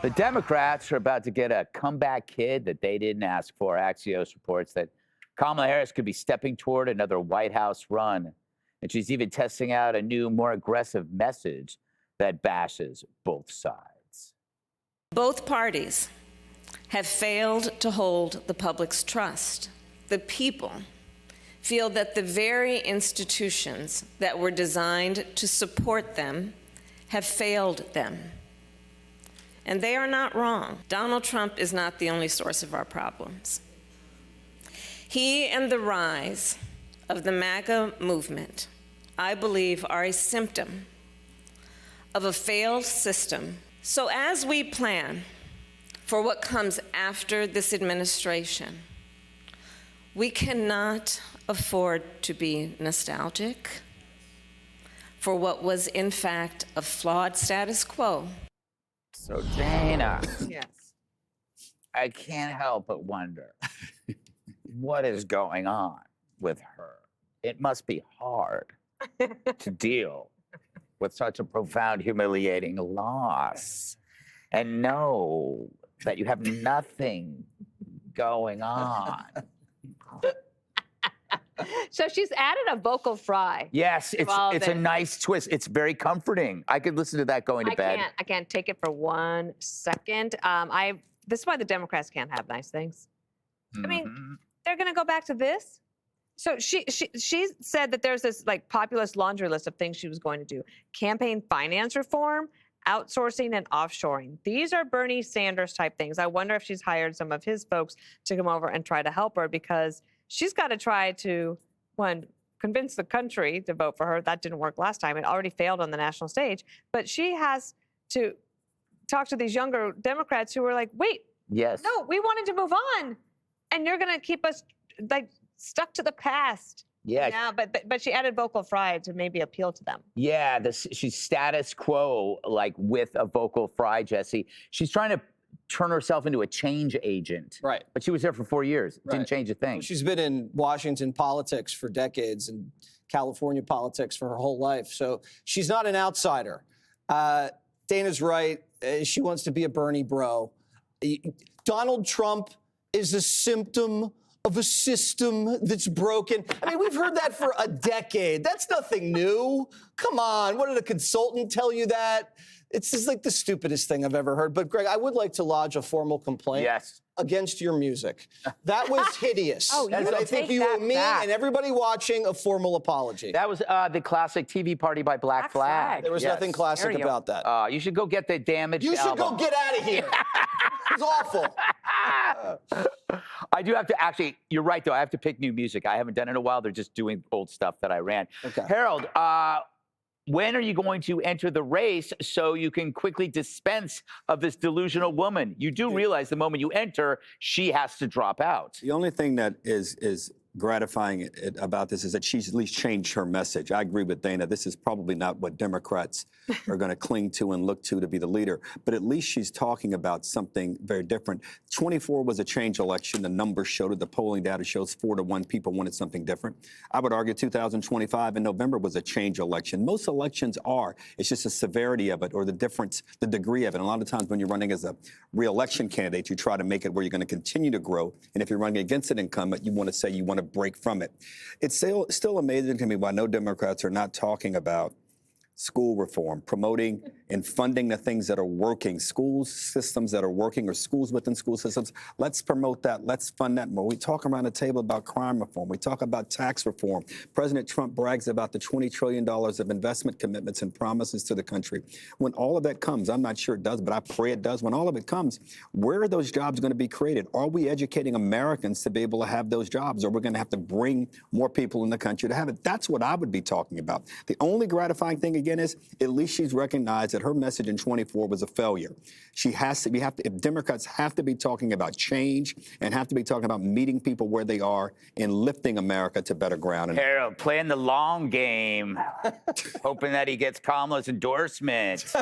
The Democrats are about to get a comeback kid that they didn't ask for. Axios reports that Kamala Harris could be stepping toward another White House run. And she's even testing out a new, more aggressive message that bashes both sides. Both parties have failed to hold the public's trust. The people feel that the very institutions that were designed to support them have failed them. And they are not wrong. Donald Trump is not the only source of our problems. He and the rise of the MAGA movement, I believe, are a symptom of a failed system. So as we plan for what comes after this administration, we cannot afford to be nostalgic for what was, in fact, a flawed status quo. So, Dana, Yes. I can't help but wonder what is going on with her. It must be hard to deal with such a profound, humiliating loss and know that you have nothing going on. So she's added a vocal fry. Yes, it's Well, a then- nice twist. It's very comforting. I could listen to that going to bed. I can't take it for 1 second. This is why the Democrats can't have nice things. I mean, they're going to go back to this. So she said that there's this like populist laundry list of things she was going to do: campaign finance reform, outsourcing, and offshoring. These are Bernie Sanders type things. I wonder if she's hired some of his folks to come over and try to help her, because she's got to try to, one, convince the country to vote for her. That didn't work last time. It already failed on the national stage. But she has to talk to these younger Democrats who are like, wait, Yes. no, we wanted to move on. And you're going to keep us like stuck to the past. Yeah. Yeah, but she added vocal fry to maybe appeal to them. Yeah, she's status quo, like with a vocal fry, Jesse. She's trying to turn herself into a change agent. Right. But she was there for 4 years. Right. Didn't change a thing. She's been in Washington politics for decades and California politics for her whole life. So she's not an outsider. Dana's right. She wants to be a Bernie bro. Donald Trump is a symptom of a system that's broken. I mean, we've heard that for a decade. That's nothing new. Come on. What did a consultant tell you that? It's just like the stupidest thing I've ever heard. But Greg, I would like to lodge a formal complaint Yes. against your music. That was hideous. Oh, you and will I think take you owe that me back. and everybody watching a formal apology. That was the classic TV party by Black Flag. There was nothing classic There you about that. You should go get the damaged You should album. go get out of here. It's awful. I do have to actually, you're right though, I have to pick new music. I haven't done it in a while. They're just doing old stuff that I ran. Okay. Harold, when are you going to enter the race so you can quickly dispense of this delusional woman? You do realize the moment you enter, she has to drop out. The only thing that is gratifying about this is that she's at least changed her message. I agree with Dana. This is probably not what Democrats are going to cling to and look to be the leader. But at least she's talking about something very different. 24 was a change election. The numbers showed it. The polling data shows 4-1 people wanted something different. I would argue 2025 in November was a change election. Most elections are. It's just the severity of it or the difference, the degree of it. And a lot of times when you're running as a re-election candidate, you try to make it where you're going to continue to grow. And if you're running against an incumbent, you want to say you want to break from it. It's still amazing to me why no Democrats are not talking about school reform, promoting and funding the things that are working, school systems that are working or schools within school systems. Let's promote that. Let's fund that more. We talk around the table about crime reform. We talk about tax reform. President Trump brags about the $20 trillion of investment commitments and promises to the country. When all of that comes, I'm not sure it does, but I pray it does. When all of it comes, where are those jobs going to be created? Are we educating Americans to be able to have those jobs, or we're going to have to bring more people in the country to have it? That's what I would be talking about. The only gratifying thing again is at least she's recognized that her message in 24 was a failure. If Democrats have to be talking about change and have to be talking about meeting people where they are and lifting America to better ground. And Harold, playing the long game, hoping that he gets Kamala's endorsement.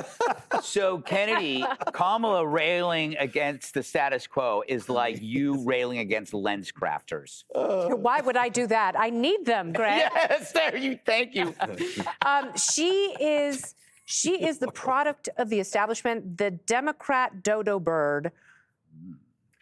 So, Kennedy, Kamala railing against the status quo is like you railing against lens crafters. Why would I do that? I need them, Greg. Yes, thank you. She is She is the product of the establishment. The Democrat dodo bird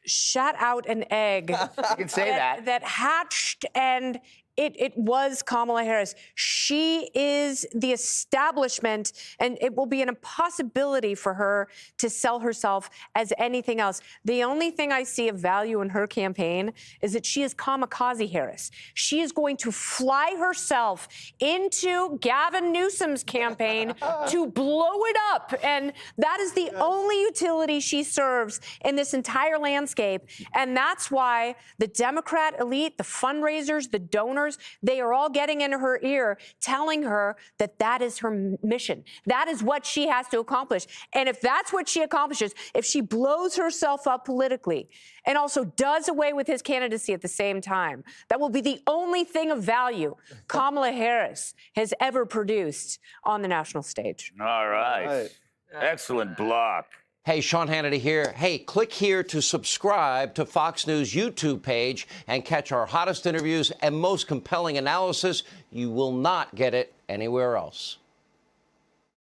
shot out an egg. You can say that. That hatched, and it was Kamala Harris. She is the establishment, and it will be an impossibility for her to sell herself as anything else. The only thing I see of value in her campaign is that she is kamikaze Harris. She is going to fly herself into Gavin Newsom's campaign to blow it up, and that is the only utility she serves in this entire landscape. And that's why the Democrat elite, the fundraisers, the donors, they are all getting into her ear, telling her that that is her mission. That is what she has to accomplish. And if that's what she accomplishes, if she blows herself up politically and also does away with his candidacy at the same time, that will be the only thing of value Kamala Harris has ever produced on the national stage. All right. Excellent block. Hey, Sean Hannity here. Hey, click here to subscribe to Fox News YouTube page and catch our hottest interviews and most compelling analysis. You will not get it anywhere else.